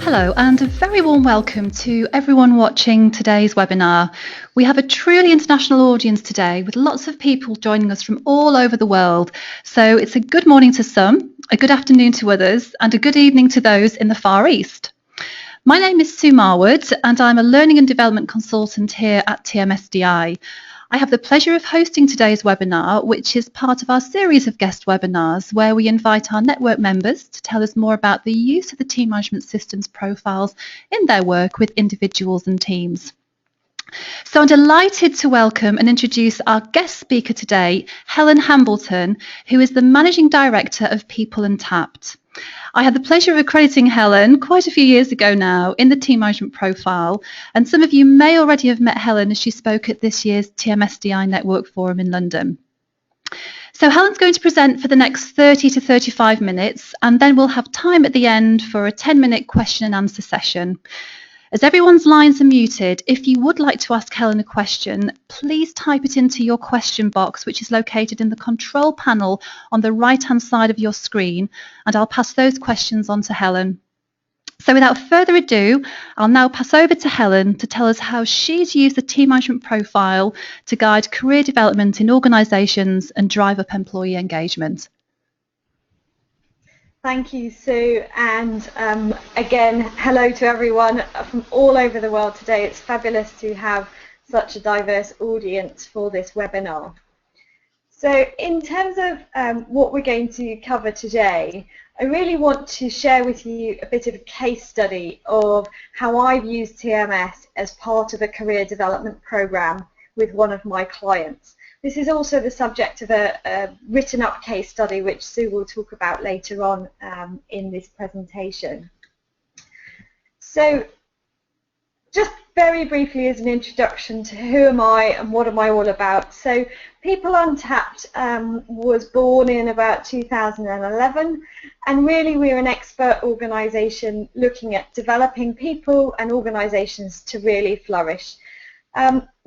Hello and a very warm welcome to everyone watching today's webinar. We have a truly international audience today with lots of people joining us from all over the world. So it's a good morning to some, a good afternoon to others and a good evening to those in the Far East. My name is Sue Marwood and I'm a Learning and Development Consultant here at TMS Data. I have the pleasure of hosting today's webinar, which is part of our series of guest webinars where we invite our network members to tell us more about the use of the team management systems profiles in their work with individuals and teams. So I'm delighted to welcome and introduce our guest speaker today, Helen Hambleton, who is the Managing Director of People Untapped. I had the pleasure of accrediting Helen quite a few years ago now in the team management profile, and some of you may already have met Helen as she spoke at this year's TMS Data Network Forum in London. So Helen's going to present for the next 30 to 35 minutes, and then we'll have time at the end for a 10-minute question and answer session. As everyone's lines are muted, if you would like to ask Helen a question, please type it into your question box, which is located in the control panel on the right-hand side of your screen, and I'll pass those questions on to Helen. So without further ado, I'll now pass over to Helen to tell us how she's used the team management profile to guide career development in organisations and drive up employee engagement. Thank you, Sue, and again, hello to everyone from all over the world today. It's fabulous to have such a diverse audience for this webinar. So in terms of what we're going to cover today, I really want to share with you a bit of a case study of how I've used TMS as part of a career development program with one of my clients. This is also the subject of a written up case study which Sue will talk about later on in this presentation. So just very briefly as an introduction to who am I and what am I all about. So People Untapped was born in about 2011, and really we're an expert organisation looking at developing people and organisations to really flourish.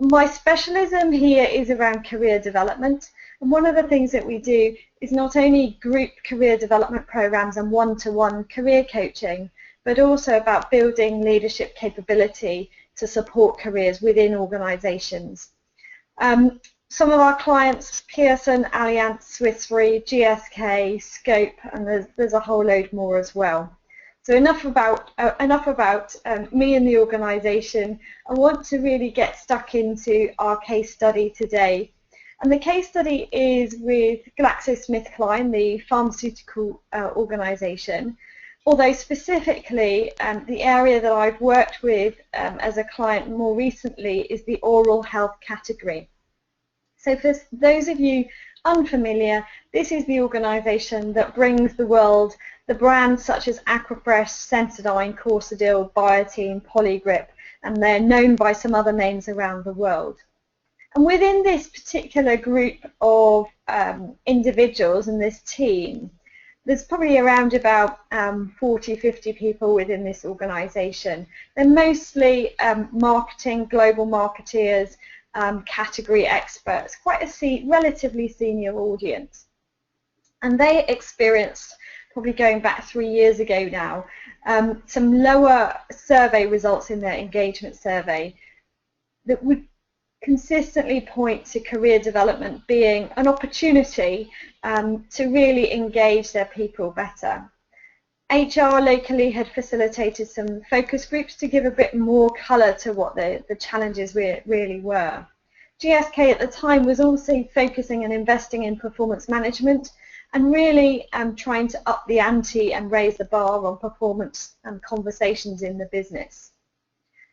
My specialism here is around career development, and one of the things that we do is not only group career development programs and one-to-one career coaching, but also about building leadership capability to support careers within organisations. Some of our clients, Pearson, Allianz, Swiss Re, GSK, Scope, and there's a whole load more as well. So enough about me and the organisation. I want to really get stuck into our case study today. And the case study is with GlaxoSmithKline, the pharmaceutical organisation, although specifically the area that I've worked with as a client more recently is the oral health category. So for those of you unfamiliar, this is the organisation that brings the world the brands such as Aquafresh, Sensodyne, Corsadil, Biotine, Polygrip, and they're known by some other names around the world. And within this particular group of individuals in this team, there's probably around about 40, 50 people within this organisation. They're mostly marketing, global marketeers, category experts, quite a relatively senior audience. And they experienced, probably going back 3 years ago now, some lower survey results in their engagement survey that would consistently point to career development being an opportunity to really engage their people better. HR locally had facilitated some focus groups to give a bit more colour to what the challenges really were. GSK at the time was also focusing and investing in performance management and really trying to up the ante and raise the bar on performance and conversations in the business.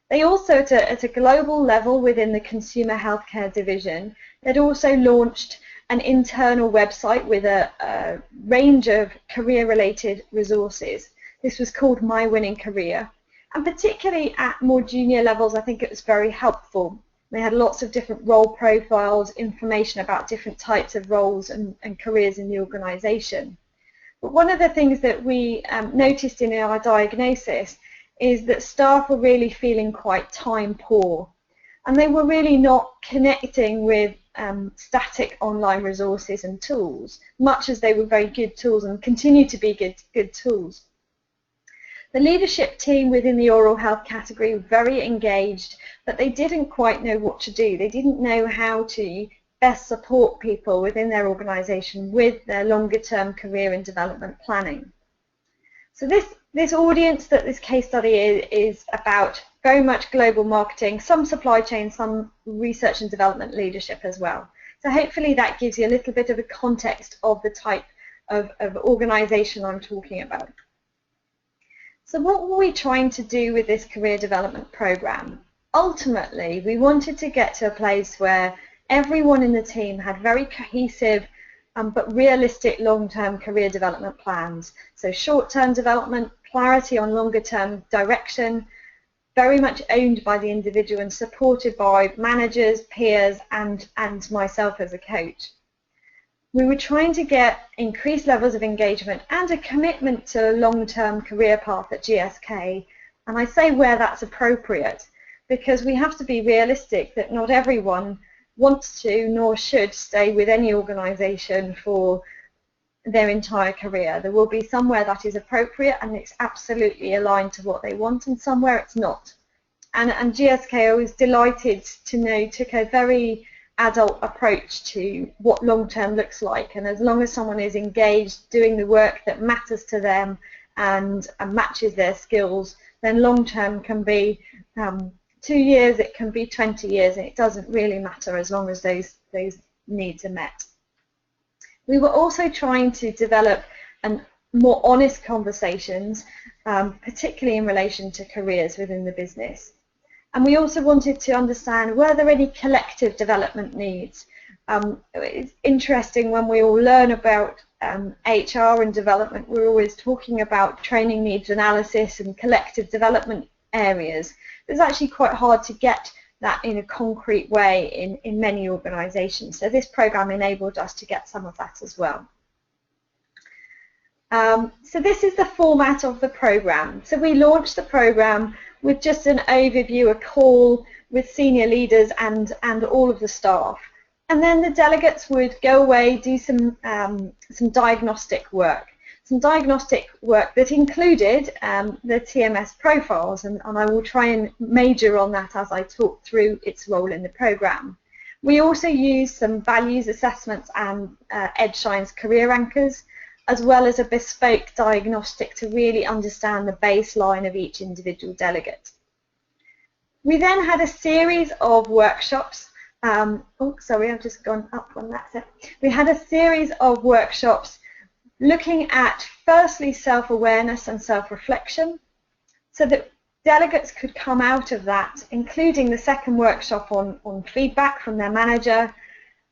They also, at a global level within the consumer healthcare division, they'd also launched an internal website with a range of career-related resources. This was called My Winning Career, and particularly at more junior levels, I think it was very helpful. They had lots of different role profiles, information about different types of roles and careers in the organisation. But one of the things that we noticed in our diagnosis is that staff were really feeling quite time poor, and they were really not connecting with static online resources and tools, much as they were very good tools and continue to be good tools. The leadership team within the oral health category were very engaged, but they didn't quite know what to do. They didn't know how to best support people within their organisation with their longer term career and development planning. So this audience that this case study is about very much global marketing, some supply chain, some research and development leadership as well. So hopefully that gives you a little bit of a context of the type of organisation I'm talking about. So what were we trying to do with this career development programme? Ultimately, we wanted to get to a place where everyone in the team had very cohesive but realistic long-term career development plans. So short-term development, clarity on longer-term direction, very much owned by the individual and supported by managers, peers, and myself as a coach. We were trying to get increased levels of engagement and a commitment to a long-term career path at GSK. And I say where that's appropriate, because we have to be realistic that not everyone wants to nor should stay with any organisation for their entire career. There will be somewhere that is appropriate and it's absolutely aligned to what they want, and somewhere it's not. And GSK, I was delighted to know, took a very adult approach to what long-term looks like, and as long as someone is engaged doing the work that matters to them and matches their skills, then long-term can be 2 years, it can be 20 years, and it doesn't really matter as long as those needs are met. We were also trying to develop more honest conversations, particularly in relation to careers within the business. And we also wanted to understand, were there any collective development needs? It's interesting when we all learn about HR and development, we're always talking about training needs analysis and collective development areas. It's actually quite hard to get that in a concrete way in many organisations. So this programme enabled us to get some of that as well. So this is the format of the programme. So we launched the programme with just an overview, a call with senior leaders and all of the staff. And then the delegates would go away, do some diagnostic work. Some diagnostic work that included the TMS profiles, and I will try and major on that as I talk through its role in the programme. We also used some values assessments and EdShine's career anchors, as well as a bespoke diagnostic to really understand the baseline of each individual delegate. We then had a series of workshops. Oh, sorry, I've just gone up on that set. We had a series of workshops looking at, firstly, self-awareness and self-reflection, so that delegates could come out of that, including the second workshop on feedback from their manager,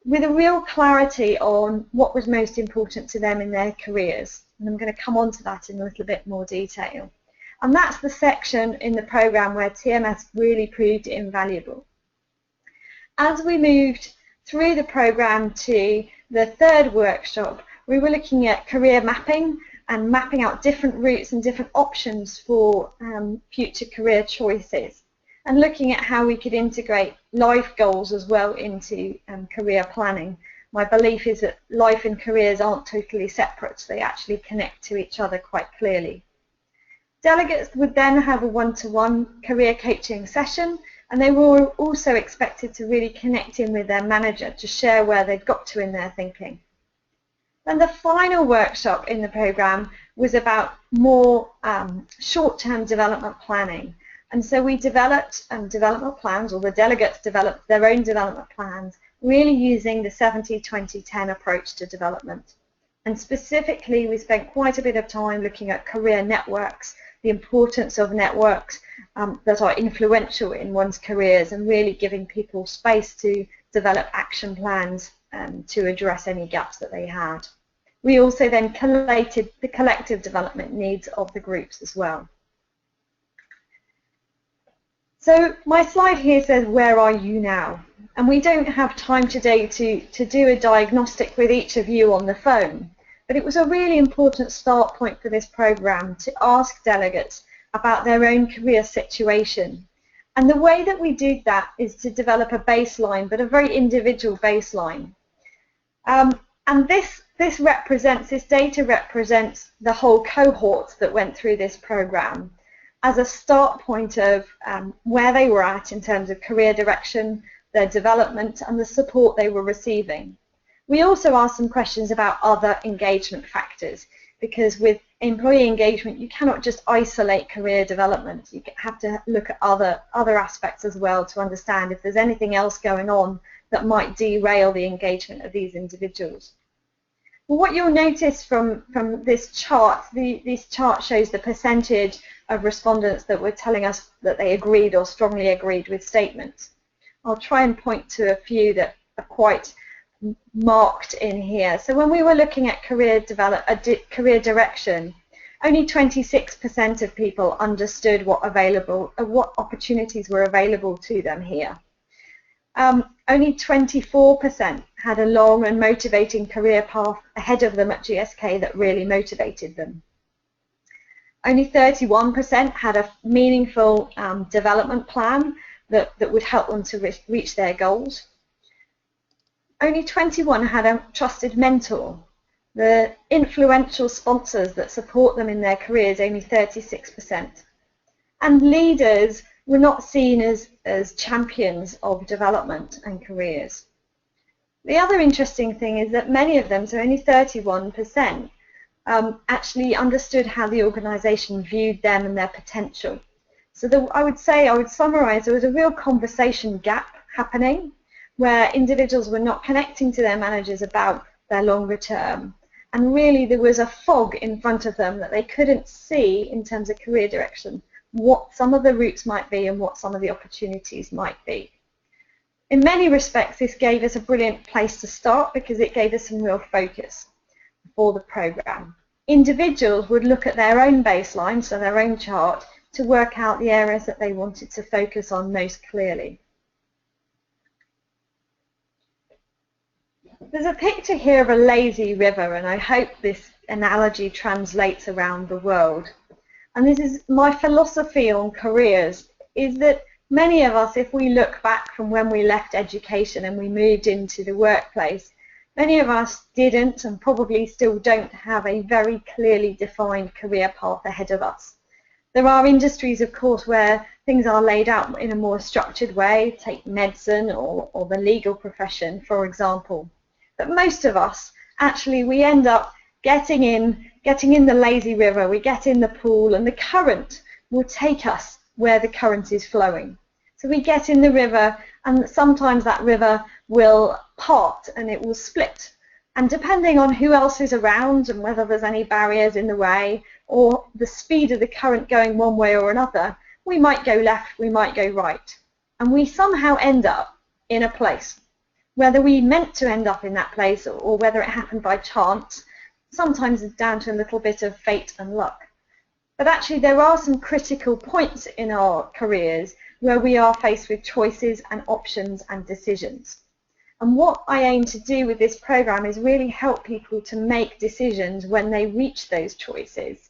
with a real clarity on what was most important to them in their careers. And I'm going to come on to that in a little bit more detail. And that's the section in the programme where TMS really proved invaluable. As we moved through the programme to the third workshop, we were looking at career mapping and mapping out different routes and different options for future career choices, and looking at how we could integrate life goals as well into career planning. My belief is that life and careers aren't totally separate, they actually connect to each other quite clearly. Delegates would then have a one-to-one career coaching session, and they were also expected to really connect in with their manager to share where they'd got to in their thinking. And the final workshop in the programme was about more short-term development planning. And so we developed development plans, or the delegates developed their own development plans, really using the 70-20-10 approach to development. And specifically, we spent quite a bit of time looking at career networks, the importance of networks that are influential in one's careers, and really giving people space to develop action plans to address any gaps that they had. We also then collated the collective development needs of the groups as well. So my slide here says, where are you now? And we don't have time today to do a diagnostic with each of you on the phone, but it was a really important start point for this programme to ask delegates about their own career situation. And the way that we did that is to develop a baseline, but a very individual baseline. And this This data represents the whole cohort that went through this program as a start point of where they were at in terms of career direction, their development, and the support they were receiving. We also asked some questions about other engagement factors, because with employee engagement, you cannot just isolate career development. You have to look at other aspects as well to understand if there's anything else going on that might derail the engagement of these individuals. Well, what you'll notice from this chart, this chart shows the percentage of respondents that were telling us that they agreed or strongly agreed with statements. I'll try and point to a few that are quite marked in here. So when we were looking at career direction, only 26% of people understood what opportunities were available to them here. Only 24% had a long and motivating career path ahead of them at GSK that really motivated them. Only 31% had a meaningful development plan that would help them to reach their goals. Only 21% had a trusted mentor. The influential sponsors that support them in their careers, only 36%. And leaders were not seen as champions of development and careers. The other interesting thing is that many of them, so only 31%, actually understood how the organisation viewed them and their potential. So I would summarise, there was a real conversation gap happening where individuals were not connecting to their managers about their longer term. And really there was a fog in front of them that they couldn't see in terms of career direction, what some of the routes might be and what some of the opportunities might be. In many respects, this gave us a brilliant place to start because it gave us some real focus for the program. Individuals would look at their own baseline, so their own chart, to work out the areas that they wanted to focus on most clearly. There's a picture here of a lazy river, and I hope this analogy translates around the world. And this is my philosophy on careers, is that many of us, if we look back from when we left education and we moved into the workplace, many of us didn't and probably still don't have a very clearly defined career path ahead of us. There are industries, of course, where things are laid out in a more structured way, take medicine or the legal profession, for example. But most of us, actually, we end up getting in the lazy river, we get in the pool, and the current will take us where the current is flowing. So we get in the river, and sometimes that river will part and it will split. And depending on who else is around and whether there's any barriers in the way or the speed of the current going one way or another, we might go left, we might go right. And we somehow end up in a place. Whether we meant to end up in that place or whether it happened by chance, sometimes it's down to a little bit of fate and luck. But actually there are some critical points in our careers where we are faced with choices and options and decisions. And what I aim to do with this program is really help people to make decisions when they reach those choices,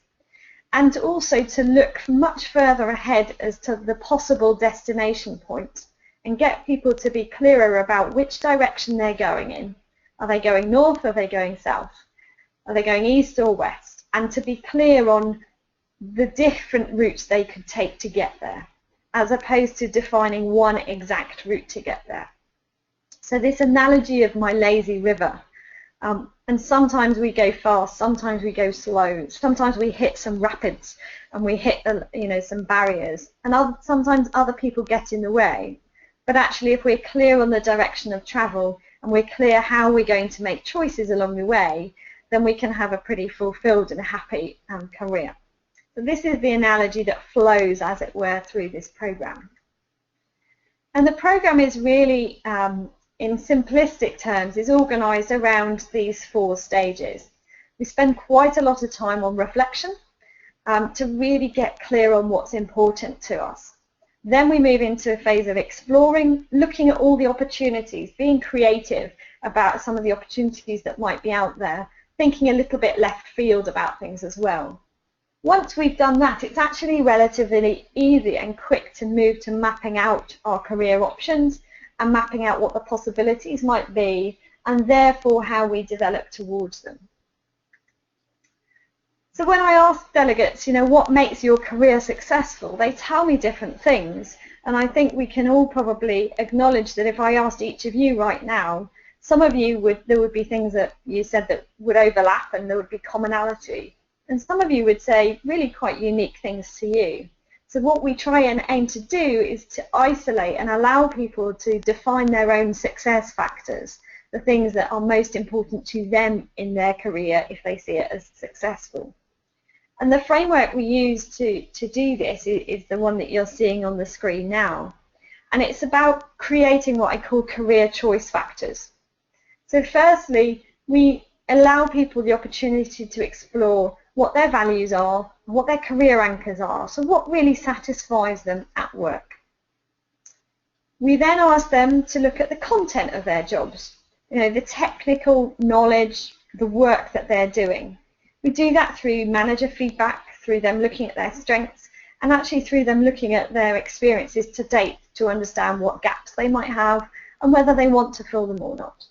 and also to look much further ahead as to the possible destination points and get people to be clearer about which direction they're going in. Are they going north? Are they going south? Are they going east or west? And to be clear on the different routes they could take to get there, as opposed to defining one exact route to get there. So this analogy of my lazy river, and sometimes we go fast, sometimes we go slow, sometimes we hit some rapids and we hit some barriers, and sometimes other people get in the way. But actually, if we're clear on the direction of travel and we're clear how we're going to make choices along the way, then we can have a pretty fulfilled and happy career. So this is the analogy that flows, as it were, through this program. And the program is really, in simplistic terms, is organized around these 4 stages. We spend quite a lot of time on reflection to really get clear on what's important to us. Then we move into a phase of exploring, looking at all the opportunities, being creative about some of the opportunities that might be out there, thinking a little bit left field about things as well. Once we've done that, it's actually relatively easy and quick to move to mapping out our career options and mapping out what the possibilities might be and therefore how we develop towards them. So when I ask delegates, what makes your career successful, they tell me different things. And I think we can all probably acknowledge that if I asked each of you right now, some of you there would be things that you said that would overlap and there would be commonality. And some of you would say really quite unique things to you. So what we try and aim to do is to isolate and allow people to define their own success factors, the things that are most important to them in their career if they see it as successful. And the framework we use to do this is the one that you're seeing on the screen now. And it's about creating what I call career choice factors. So firstly, we allow people the opportunity to explore what their values are, what their career anchors are, so what really satisfies them at work. We then ask them to look at the content of their jobs, the technical knowledge, the work that they're doing. We do that through manager feedback, through them looking at their strengths, and actually through them looking at their experiences to date to understand what gaps they might have and whether they want to fill them or not.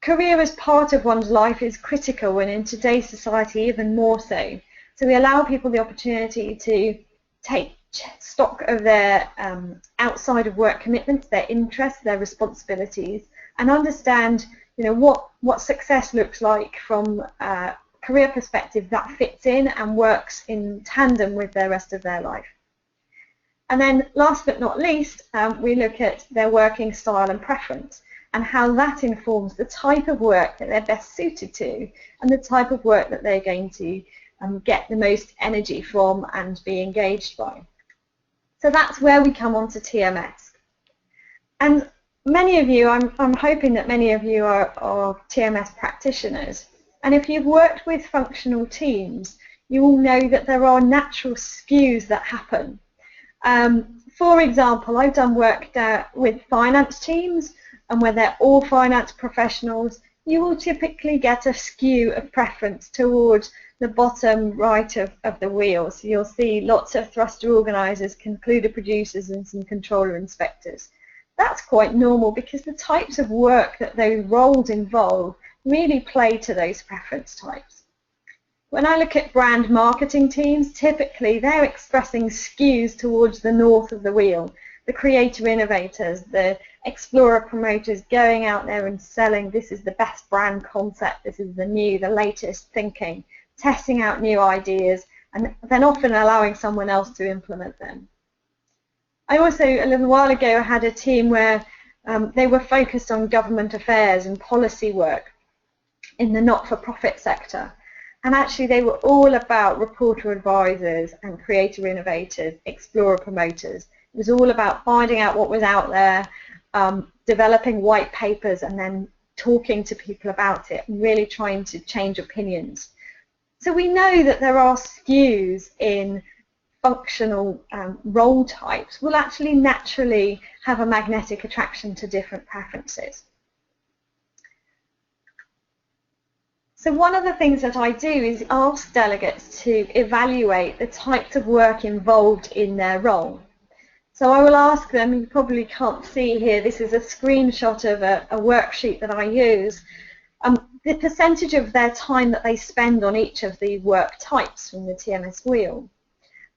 Career as part of one's life is critical, and in today's society even more so. So we allow people the opportunity to take stock of their outside of work commitments, their interests, their responsibilities, and understand what success looks like from a career perspective that fits in and works in tandem with the rest of their life. And then last but not least, we look at their working style and preference and how that informs the type of work that they're best suited to and the type of work that they're going to get the most energy from and be engaged by. So that's where we come on to TMS. And many of you, I'm hoping that many of you are TMS practitioners, and if you've worked with functional teams, you will know that there are natural skews that happen. For example, I've done work with finance teams, and where they're all finance professionals, you will typically get a skew of preference towards the bottom right of the wheel. So you'll see lots of thruster organisers, concluder producers, and some controller inspectors. That's quite normal because the types of work that those roles involve really play to those preference types. When I look at brand marketing teams, typically they're expressing skews towards the north of the wheel. The creator innovators, the explorer promoters going out there and selling, this is the best brand concept, this is the latest thinking, testing out new ideas, and then often allowing someone else to implement them. I also, a little while ago, had a team where they were focused on government affairs and policy work in the not-for-profit sector. And actually they were all about reporter advisors and creator innovators, explorer promoters. It was all about finding out what was out there, developing white papers and then talking to people about it and really trying to change opinions. So we know that there are skews in functional role types will actually naturally have a magnetic attraction to different preferences. So one of the things that I do is ask delegates to evaluate the types of work involved in their role. So I will ask them, you probably can't see here, this is a screenshot of a worksheet that I use, the percentage of their time that they spend on each of the work types from the TMS wheel.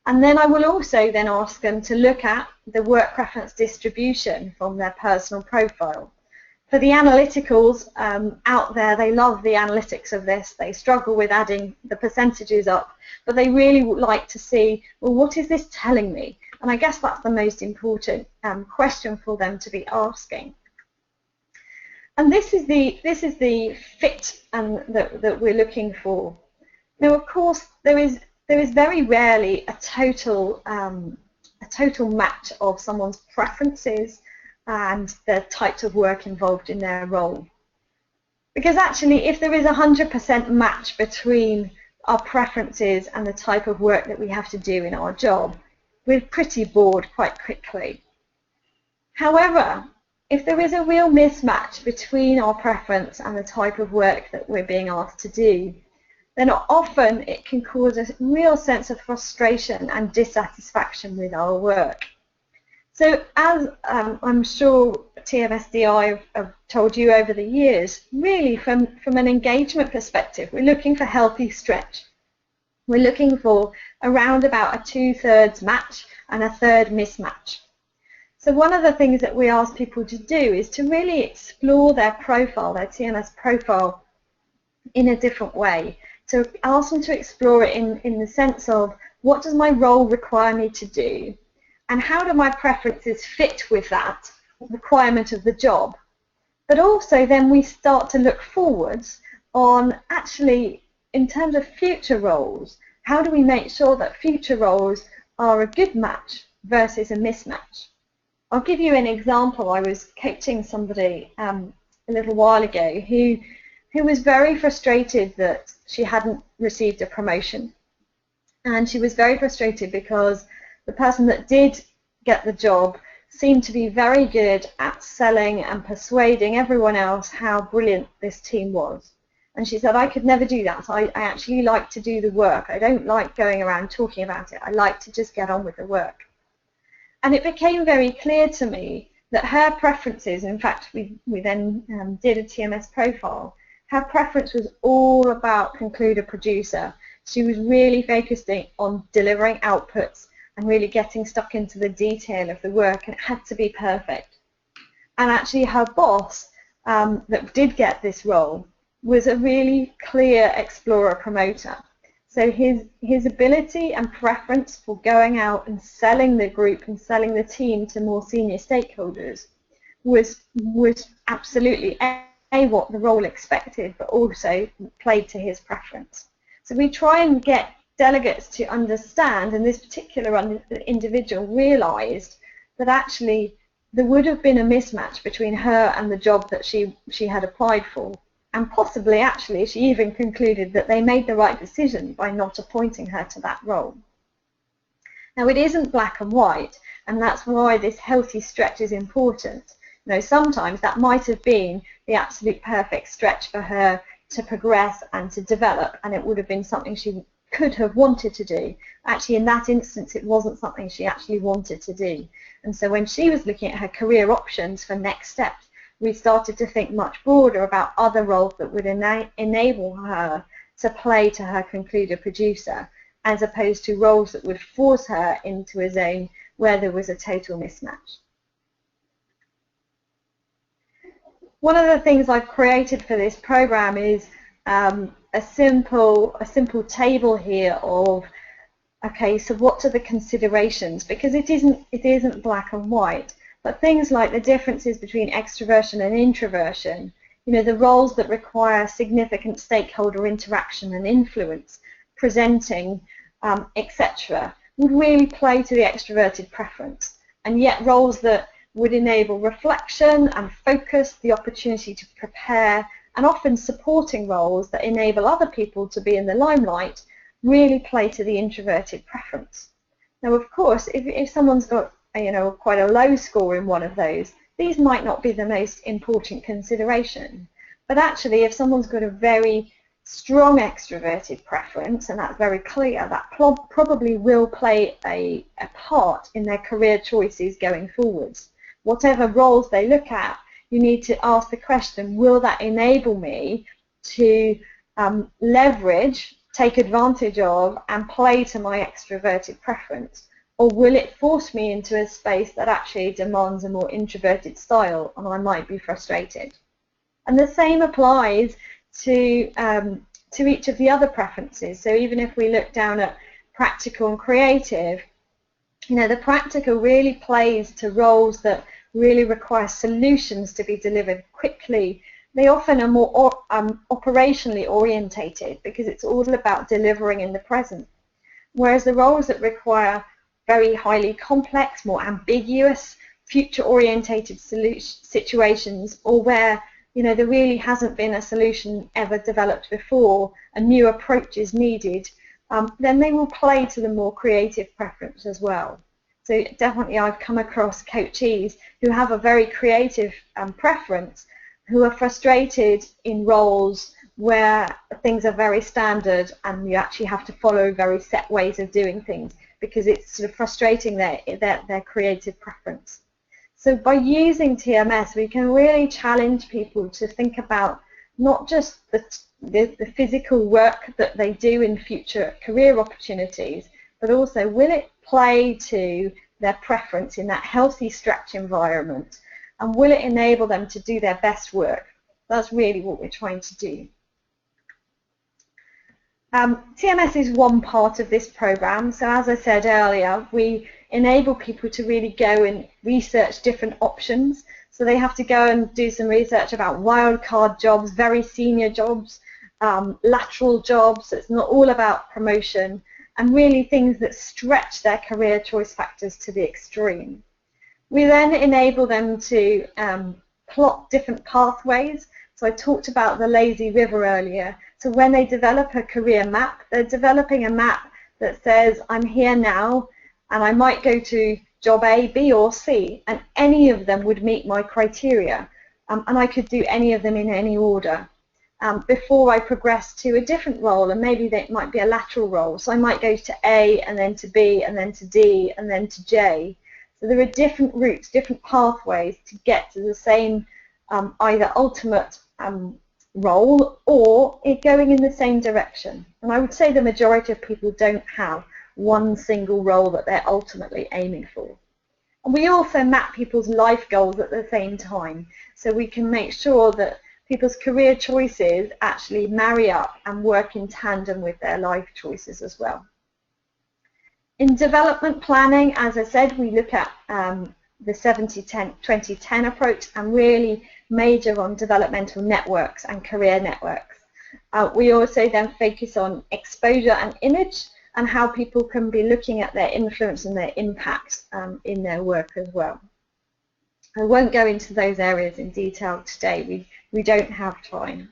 And then I will also then ask them to look at the work preference distribution from their personal profile. For the analyticals out there, they love the analytics of this. They struggle with adding the percentages up, but they really would like to see, well, what is this telling me? And I guess that's the most important question for them to be asking. And this is the fit that we're looking for. Now, of course, there is very rarely a total match of someone's preferences and the types of work involved in their role. Because actually, if there is 100% match between our preferences and the type of work that we have to do in our job, we're pretty bored quite quickly. However, if there is a real mismatch between our preference and the type of work that we're being asked to do, then often it can cause a real sense of frustration and dissatisfaction with our work. So as I'm sure TMSDI have told you over the years, really from an engagement perspective, we're looking for healthy stretch. We're looking for around about a 2/3 match and a 1/3 mismatch. So one of the things that we ask people to do is to really explore their profile, their TMS profile, in a different way. So ask them to explore it in the sense of, what does my role require me to do? And how do my preferences fit with that requirement of the job? But also then we start to look forwards on, actually, in terms of future roles, how do we make sure that future roles are a good match versus a mismatch? I'll give you an example. I was coaching somebody a little while ago who was very frustrated that she hadn't received a promotion. And she was very frustrated because the person that did get the job seemed to be very good at selling and persuading everyone else how brilliant this team was. And she said, I could never do that. I actually like to do the work. I don't like going around talking about it. I like to just get on with the work. And it became very clear to me that her preferences, in fact, we then did a TMS profile, her preference was all about concluder-producer. She was really focusing on delivering outputs and really getting stuck into the detail of the work, and it had to be perfect. And actually her boss that did get this role was a really clear explorer promoter. So his ability and preference for going out and selling the group and selling the team to more senior stakeholders was absolutely what the role expected, but also played to his preference. So we try and get delegates to understand, and this particular individual realized that actually there would have been a mismatch between her and the job that she had applied for. And possibly, actually, she even concluded that they made the right decision by not appointing her to that role. Now, it isn't black and white, and that's why this healthy stretch is important. You know, sometimes that might have been the absolute perfect stretch for her to progress and to develop, and it would have been something she could have wanted to do. Actually, in that instance, it wasn't something she actually wanted to do. And so when she was looking at her career options for next steps, we started to think much broader about other roles that would enable her to play to her concluder-producer, as opposed to roles that would force her into a zone where there was a total mismatch. One of the things I've created for this program is a simple table here of, okay, so what are the considerations? Because it isn't black and white. But things like the differences between extraversion and introversion, you know, the roles that require significant stakeholder interaction and influence, presenting, etc., would really play to the extroverted preference. And yet roles that would enable reflection and focus, the opportunity to prepare, and often supporting roles that enable other people to be in the limelight, really play to the introverted preference. Now, of course, if someone's got quite a low score in one of those, these might not be the most important consideration. But actually, if someone's got a very strong extroverted preference, and that's very clear, that probably will play a part in their career choices going forwards. Whatever roles they look at, you need to ask the question, will that enable me to leverage, take advantage of, and play to my extroverted preference? Or will it force me into a space that actually demands a more introverted style, and I might be frustrated? And the same applies to each of the other preferences. So even if we look down at practical and creative, you know, the practical really plays to roles that really require solutions to be delivered quickly. They often are more operationally orientated because it's all about delivering in the present. Whereas the roles that require very highly complex, more ambiguous, future-orientated situations, or where, you know, there really hasn't been a solution ever developed before, a new approach is needed, then they will play to the more creative preference as well. So definitely I've come across coachees who have a very creative preference, who are frustrated in roles where things are very standard and you actually have to follow very set ways of doing things, because it's sort of frustrating their creative preference. So by using TMS, we can really challenge people to think about not just the physical work that they do in future career opportunities, but also will it play to their preference in that healthy stretch environment, and will it enable them to do their best work? That's really what we're trying to do. TMS is one part of this program. So as I said earlier, we enable people to really go and research different options. So they have to go and do some research about wildcard jobs, very senior jobs, lateral jobs. So it's not all about promotion, and really things that stretch their career choice factors to the extreme. We then enable them to plot different pathways. So I talked about the lazy river earlier. So when they develop a career map, they're developing a map that says, I'm here now, and I might go to job A, B, or C, and any of them would meet my criteria, and I could do any of them in any order before I progress to a different role, and maybe that might be a lateral role. So I might go to A, and then to B, and then to D, and then to J. So there are different routes, different pathways to get to the same either ultimate role or it going in the same direction. And I would say the majority of people don't have one single role that they're ultimately aiming for. And we also map people's life goals at the same time, so we can make sure that people's career choices actually marry up and work in tandem with their life choices as well. In development planning, as I said, we look at the 70-10-20-10 approach and really major on developmental networks and career networks. We also then focus on exposure and image and how people can be looking at their influence and their impact in their work as well. I won't go into those areas in detail today. We don't have time.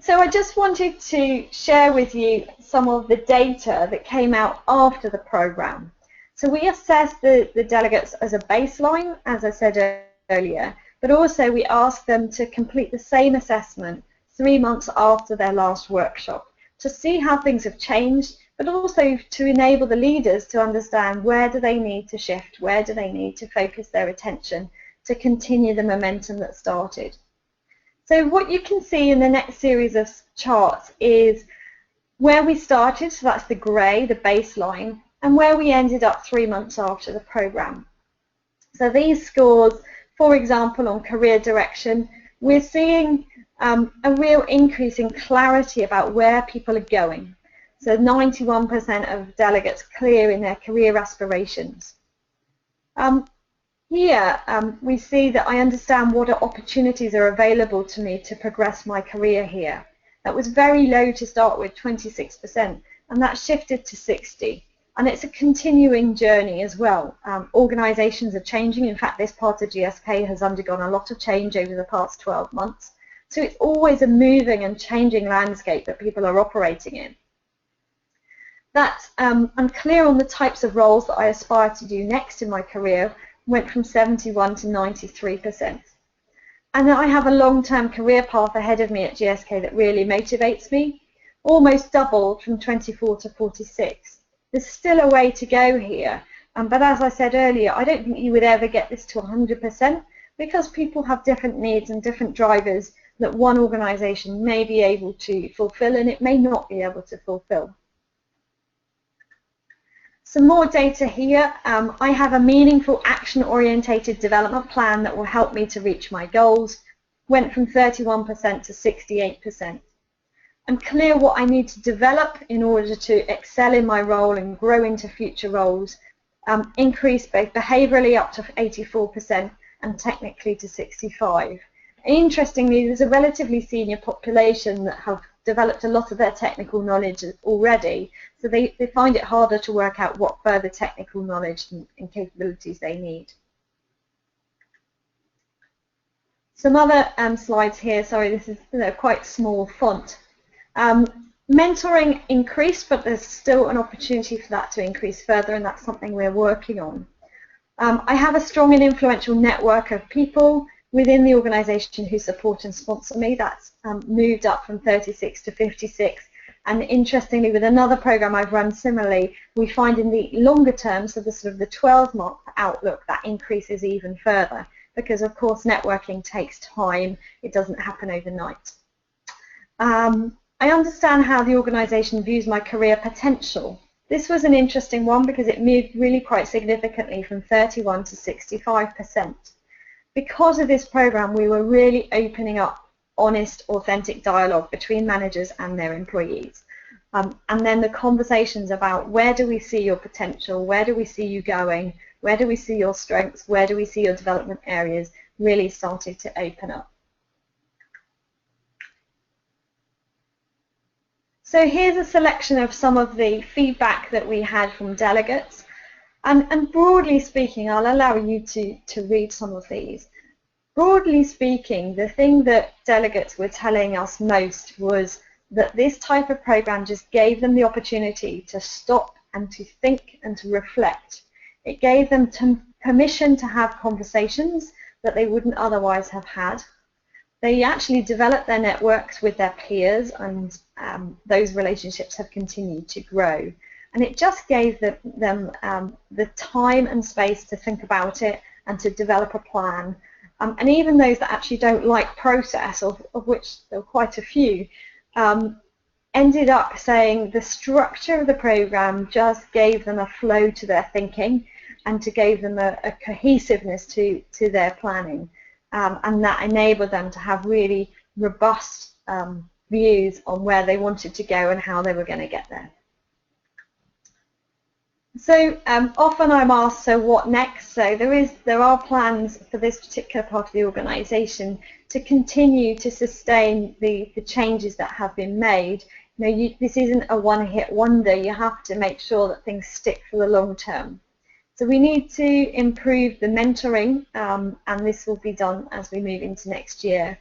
So I just wanted to share with you some of the data that came out after the program. So we assessed the delegates as a baseline, as I said earlier, but also we asked them to complete the same assessment 3 months after their last workshop to see how things have changed, but also to enable the leaders to understand where do they need to shift, where do they need to focus their attention to continue the momentum that started. So what you can see in the next series of charts is where we started, so that's the grey, the baseline, and where we ended up 3 months after the program. So these scores, for example, on career direction, we're seeing a real increase in clarity about where people are going. So 91% of delegates clear in their career aspirations. Here we see that I understand what opportunities are available to me to progress my career here. That was very low to start with, 26%, and that shifted to 60%. And it's a continuing journey as well. Organisations are changing. In fact, this part of GSK has undergone a lot of change over the past 12 months. So it's always a moving and changing landscape that people are operating in. That I'm clear on the types of roles that I aspire to do next in my career went from 71 to 93%. And I have a long-term career path ahead of me at GSK that really motivates me, almost doubled from 24 to 46. There's still a way to go here, but as I said earlier, I don't think you would ever get this to 100% because people have different needs and different drivers that one organisation may be able to fulfil and it may not be able to fulfil. Some more data here. I have a meaningful action-orientated development plan that will help me to reach my goals. Went from 31% to 68%. I'm clear what I need to develop in order to excel in my role and grow into future roles. Increase both behaviourally up to 84% and technically to 65%. Interestingly, there's a relatively senior population that have developed a lot of their technical knowledge already, so they find it harder to work out what further technical knowledge and capabilities they need. Some other slides here, sorry, this is quite small font. Mentoring increased, but there's still an opportunity for that to increase further, and that's something we're working on. I have a strong and influential network of people within the organisation who support and sponsor me. That's moved up from 36 to 56, And interestingly, with another program I've run similarly, we find in the longer term, so the sort of the 12-month outlook, that increases even further, because of course networking takes time. It doesn't happen overnight. I understand how the organisation views my career potential. This was an interesting one because it moved really quite significantly from 31 to 65%. Because of this program, we were really opening up honest, authentic dialogue between managers and their employees. And then the conversations about where do we see your potential, where do we see you going, where do we see your strengths, where do we see your development areas, really started to open up. So here's a selection of some of the feedback that we had from delegates. And broadly speaking, I'll allow you to read some of these. Broadly speaking, the thing that delegates were telling us most was that this type of program just gave them the opportunity to stop and to think and to reflect. It gave them permission to have conversations that they wouldn't otherwise have had. They actually developed their networks with their peers, and those relationships have continued to grow. And it just gave them the time and space to think about it and to develop a plan. And even those that actually don't like process, of which there were quite a few, ended up saying the structure of the program just gave them a flow to their thinking and gave them a cohesiveness to their planning. And that enabled them to have really robust views on where they wanted to go and how they were going to get there. So often I'm asked, so what next? So there are plans for this particular part of the organisation to continue to sustain the changes that have been made. You know, this isn't a one-hit wonder. You have to make sure that things stick for the long term. So we need to improve the mentoring, and this will be done as we move into next year.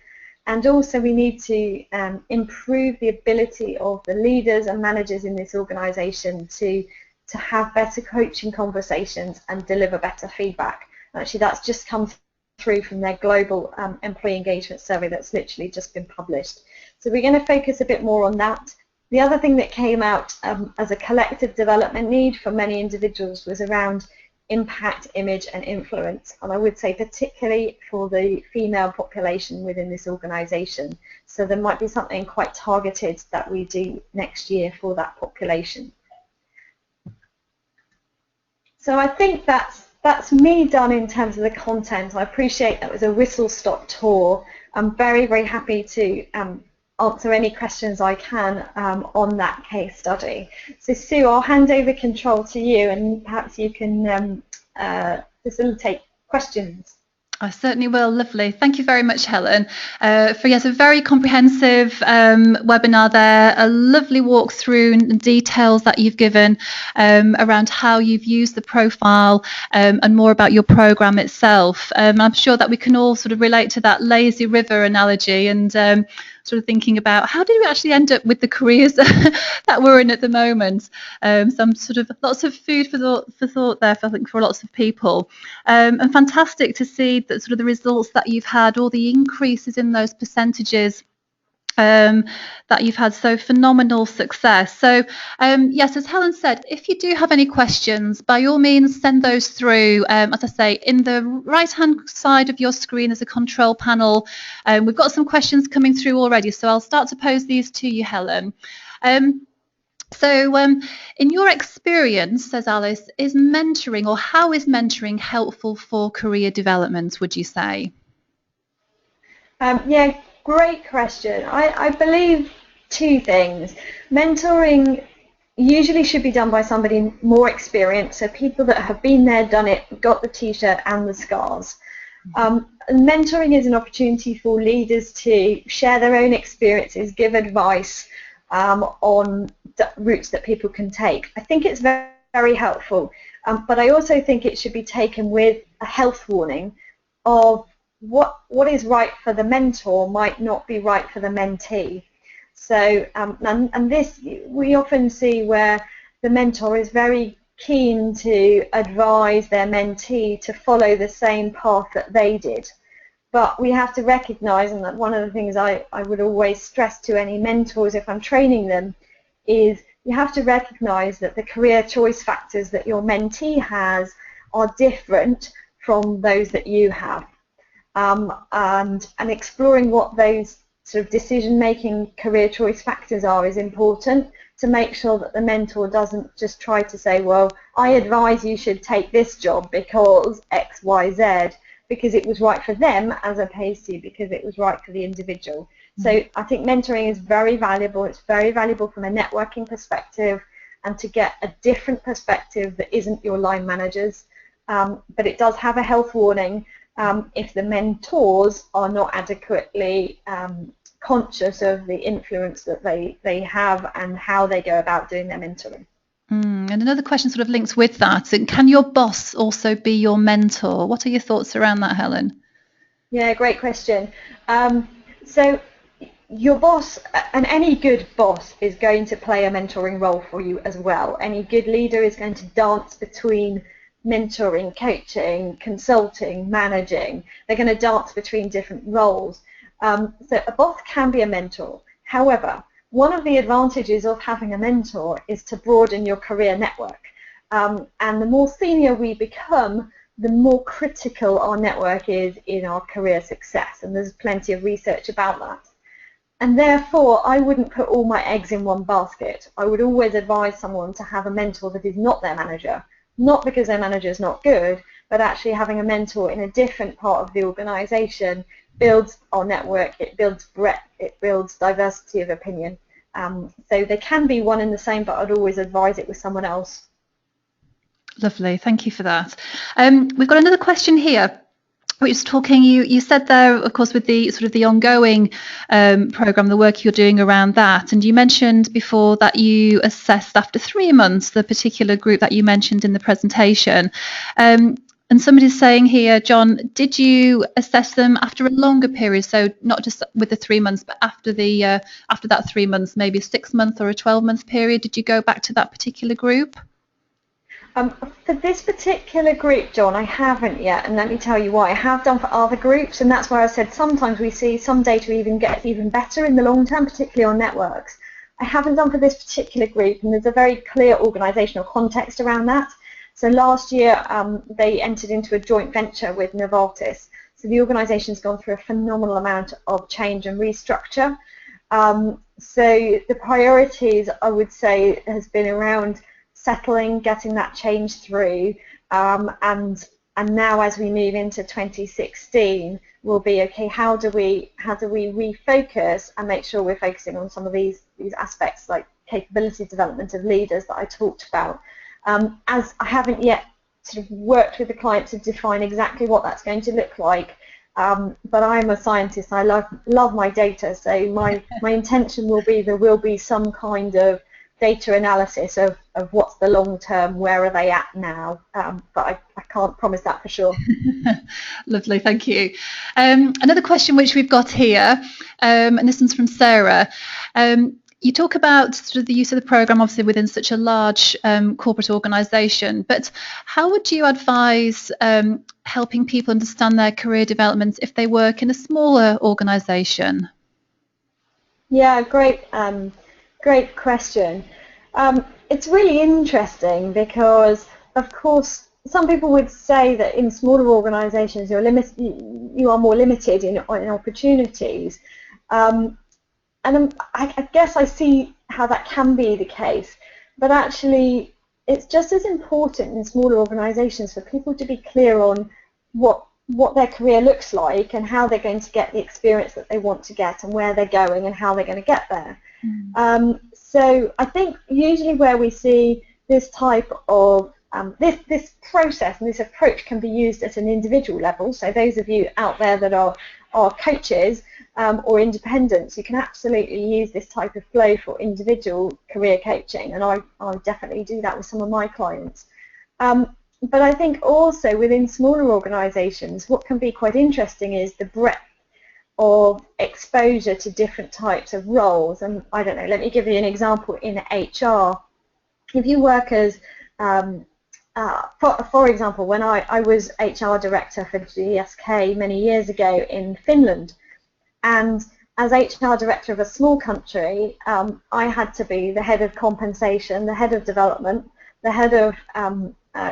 And also we need to improve the ability of the leaders and managers in this organisation to have better coaching conversations and deliver better feedback. Actually, that's just come through from their global employee engagement survey that's literally just been published. So we're going to focus a bit more on that. The other thing that came out as a collective development need for many individuals was around impact, image and influence, and I would say particularly for the female population within this organisation. So there might be something quite targeted that we do next year for that population. So I think that's me done in terms of the content. I appreciate that was a whistle-stop tour. I'm very, very happy to answer any questions I can on that case study. So Sue, I'll hand over control to you, and perhaps you can facilitate questions. I certainly will. Lovely. Thank you very much, Helen, for a very comprehensive webinar there, a lovely walkthrough and details that you've given around how you've used the profile and more about your programme itself. I'm sure that we can all sort of relate to that lazy river analogy and sort of thinking about how did we actually end up with the careers that we're in at the moment. Some sort of lots of food for thought there, I think, for lots of people. And fantastic to see that sort of the results that you've had, all the increases in those percentages that you've had, so phenomenal success. So yes, as Helen said, if you do have any questions, by all means send those through. As I say, in the right hand side of your screen is a control panel. We've got some questions coming through already, so I'll start to pose these to you, Helen. So in your experience, says Alice, is mentoring, or how is mentoring helpful for career development, would you say? Yeah, great question. I believe two things. Mentoring usually should be done by somebody more experienced, so people that have been there, done it, got the t-shirt and the scars. Mentoring is an opportunity for leaders to share their own experiences, give advice on routes that people can take. I think it's very, very helpful, but I also think it should be taken with a health warning of what is right for the mentor might not be right for the mentee. So and this we often see where the mentor is very keen to advise their mentee to follow the same path that they did. But we have to recognise, and that one of the things I would always stress to any mentors if I'm training them, is you have to recognise that the career choice factors that your mentee has are different from those that you have, and exploring what those sort of decision-making career choice factors are is important to make sure that the mentor doesn't just try to say, well, I advise you should take this job because X, Y, Z, because it was right for them as opposed to because it was right for the individual. So I think mentoring is very valuable. It's very valuable from a networking perspective and to get a different perspective that isn't your line manager's. But it does have a health warning if the mentors are not adequately conscious of the influence that they have and how they go about doing their mentoring. And another question sort of links with that. And can your boss also be your mentor? What are your thoughts around that, Helen? Yeah, great question. So your boss, and any good boss, is going to play a mentoring role for you as well. Any good leader is going to dance between mentoring, coaching, consulting, managing. They're going to dance between different roles. So a boss can be a mentor. However, one of the advantages of having a mentor is to broaden your career network. And the more senior we become, the more critical our network is in our career success. And there's plenty of research about that. And therefore, I wouldn't put all my eggs in one basket. I would always advise someone to have a mentor that is not their manager, not because their manager is not good, but actually having a mentor in a different part of the organisation builds our network, it builds breadth, it builds diversity of opinion. So they can be one and the same, but I'd always advise it with someone else. Lovely, thank you for that. We've got another question here. Which is talking, you said there, of course, with the sort of the ongoing program, the work you're doing around that, and you mentioned before that you assessed after 3 months the particular group that you mentioned in the presentation. And somebody's saying here, John, did you assess them after a longer period? So not just with the 3 months, but after that 3 months, maybe a 6 month or a 12-month period, did you go back to that particular group? For this particular group, John, I haven't yet, and let me tell you why. I have done for other groups, and that's why I said sometimes we see some data even gets even better in the long term, particularly on networks. I haven't done for this particular group, and there's a very clear organisational context around that. So last year, they entered into a joint venture with Novartis. So the organisation's gone through a phenomenal amount of change and restructure. So the priorities, I would say, has been around settling, getting that change through, and now as we move into 2016, will be okay. How do we refocus and make sure we're focusing on some of these aspects like capability development of leaders that I talked about. As I haven't yet sort of worked with the client to define exactly what that's going to look like, but I'm a scientist. I love my data, so my intention will be there will be some kind of data analysis of what's the long term, where are they at now, but I can't promise that for sure. Lovely, thank you. Another question which we've got here, and this one's from Sarah. You talk about sort of the use of the programme obviously within such a large corporate organisation, but how would you advise helping people understand their career development if they work in a smaller organisation? Yeah, great question. It's really interesting because, of course, some people would say that in smaller organisations you are more limited in opportunities. And I guess I see how that can be the case, but actually it's just as important in smaller organisations for people to be clear on what their career looks like and how they're going to get the experience that they want to get and where they're going and how they're going to get there. So I think usually where we see this type of this process and this approach can be used at an individual level. So those of you out there that are coaches or independents, you can absolutely use this type of flow for individual career coaching, and I definitely do that with some of my clients. But I think also within smaller organisations, what can be quite interesting is the breadth of exposure to different types of roles. And I don't know, let me give you an example in HR. If you work as, for example, when I was HR director for GSK many years ago in Finland, and as HR director of a small country, I had to be the head of compensation, the head of development, the head of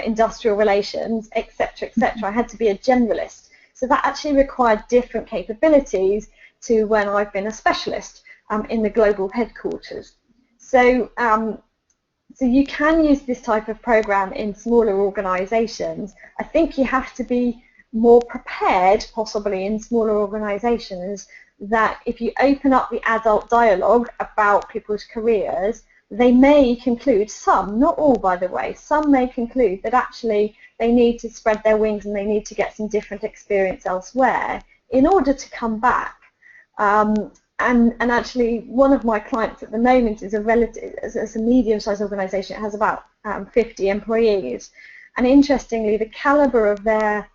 industrial relations, etc., etc. I had to be a generalist. So that actually required different capabilities to when I've been a specialist in the global headquarters. So, so you can use this type of program in smaller organizations. I think you have to be more prepared, possibly in smaller organizations, that if you open up the adult dialogue about people's careers, they may conclude, some, not all by the way, some may conclude that actually they need to spread their wings and they need to get some different experience elsewhere in order to come back. And actually, one of my clients at the moment is a medium-sized organisation. It has about 50 employees, and interestingly, the calibre of their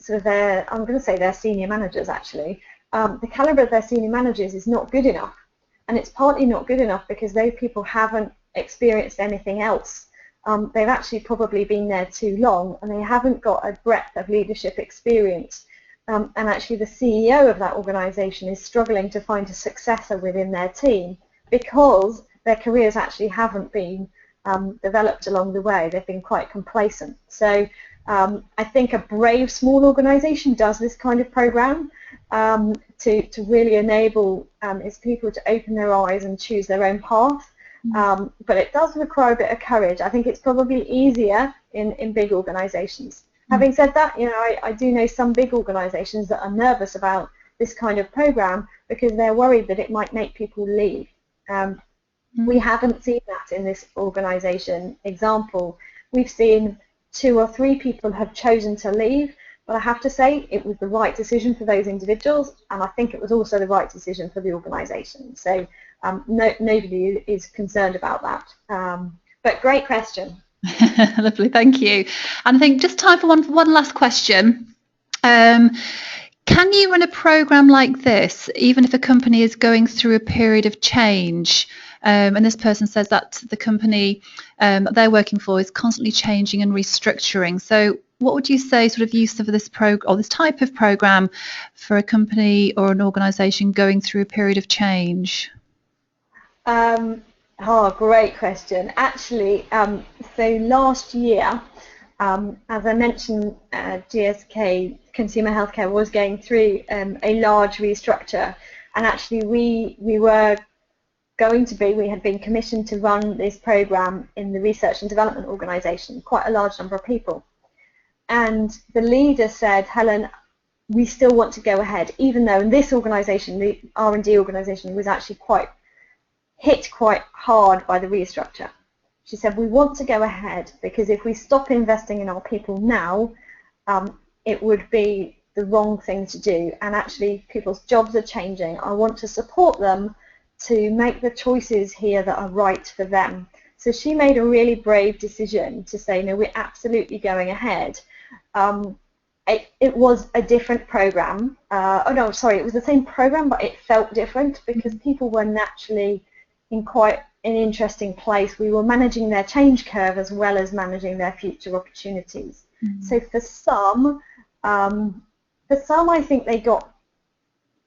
I'm going to say their senior managers actually, the calibre of their senior managers is not good enough, and it's partly not good enough because those people haven't experienced anything else. They've actually probably been there too long, and they haven't got a breadth of leadership experience. And actually the CEO of that organisation is struggling to find a successor within their team because their careers actually haven't been developed along the way. They've been quite complacent. So I think a brave small organisation does this kind of programme to really enable its people to open their eyes and choose their own path. But it does require a bit of courage. I think it's probably easier in big organisations. Having said that, you know, I do know some big organisations that are nervous about this kind of program because they're worried that it might make people leave. We haven't seen that in this organisation example. We've seen 2 or 3 people have chosen to leave, but I have to say it was the right decision for those individuals, and I think it was also the right decision for the organisation. So nobody is concerned about that. But great question. Lovely, thank you. And I think just time for one last question. Can you run a program like this even if a company is going through a period of change? And this person says that the company they're working for is constantly changing and restructuring. So what would you say sort of use of this program or this type of program for a company or an organisation going through a period of change? Oh, great question. Actually, so last year, as I mentioned, GSK Consumer Healthcare was going through a large restructure, and actually we had been commissioned to run this program in the research and development organisation, quite a large number of people. And the leader said, Helen, we still want to go ahead, even though in this organisation, the R&D organisation was actually hit quite hard by the restructure. She said, we want to go ahead because if we stop investing in our people now, it would be the wrong thing to do. And actually, people's jobs are changing. I want to support them to make the choices here that are right for them. So she made a really brave decision to say, no, we're absolutely going ahead. It was a different program. Oh no, sorry, it was the same program, but it felt different because people were naturally in quite an interesting place. We were managing their change curve as well as managing their future opportunities. So for some, I think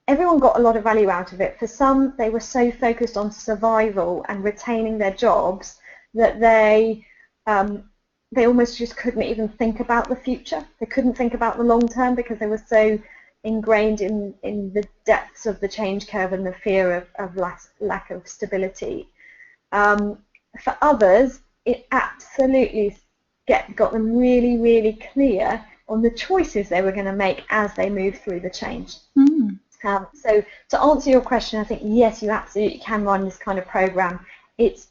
everyone got a lot of value out of it. For some, they were so focused on survival and retaining their jobs that they almost just couldn't even think about the future. They couldn't think about the long term because they were so ingrained in the depths of the change curve and the fear of lack of stability. For others, it absolutely got them really, really clear on the choices they were going to make as they moved through the change. So to answer your question, I think yes, you absolutely can run this kind of program. It's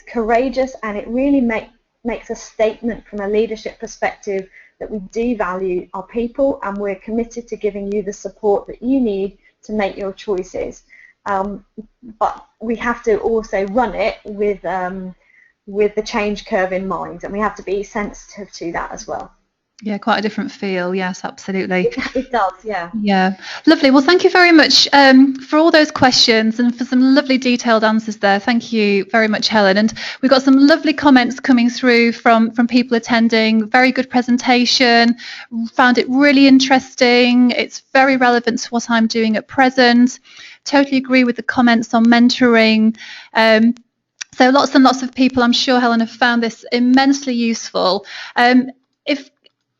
courageous, and it really makes a statement from a leadership perspective that we do value our people and we're committed to giving you the support that you need to make your choices. But we have to also run it with the change curve in mind, and we have to be sensitive to that as well. Yeah, quite a different feel. Yes, absolutely. It does, yeah. Yeah, lovely. Well, thank you very much for all those questions and for some lovely detailed answers there. Thank you very much, Helen. And we've got some lovely comments coming through from people attending. Very good presentation. Found it really interesting. It's very relevant to what I'm doing at present. Totally agree with the comments on mentoring. So lots and lots of people, I'm sure, Helen, have found this immensely useful.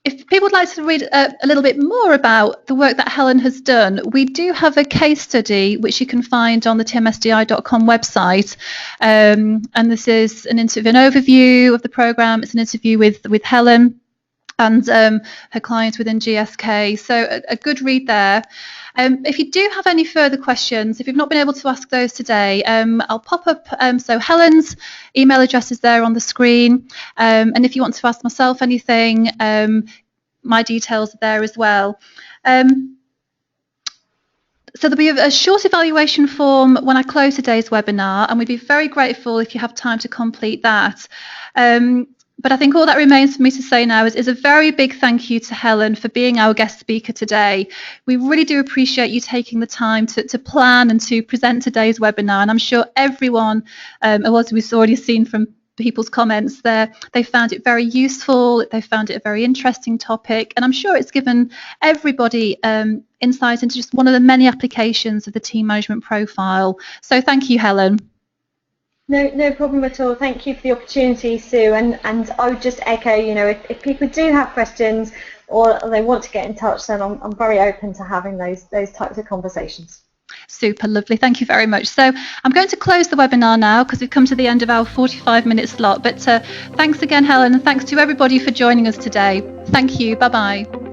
If people would like to read a little bit more about the work that Helen has done, we do have a case study which you can find on the tmsdi.com website. And this is an overview of the programme. It's an interview with Helen and her client within GSK. So a good read there. If you do have any further questions, if you've not been able to ask those today, I'll pop up. So Helen's email address is there on the screen. And if you want to ask myself anything, my details are there as well. So there'll be a short evaluation form when I close today's webinar, and we'd be very grateful if you have time to complete that. But I think all that remains for me to say now is a very big thank you to Helen for being our guest speaker today. We really do appreciate you taking the time to plan and to present today's webinar. And I'm sure everyone, as we've already seen from people's comments there, they found it very useful. They found it a very interesting topic. And I'm sure it's given everybody insight into just one of the many applications of the team management profile. So thank you, Helen. No problem at all. Thank you for the opportunity, Sue. And I would just echo, if people do have questions or they want to get in touch, then I'm very open to having those types of conversations. Super lovely. Thank you very much. So I'm going to close the webinar now because we've come to the end of our 45-minute slot. But thanks again, Helen, and thanks to everybody for joining us today. Thank you. Bye-bye.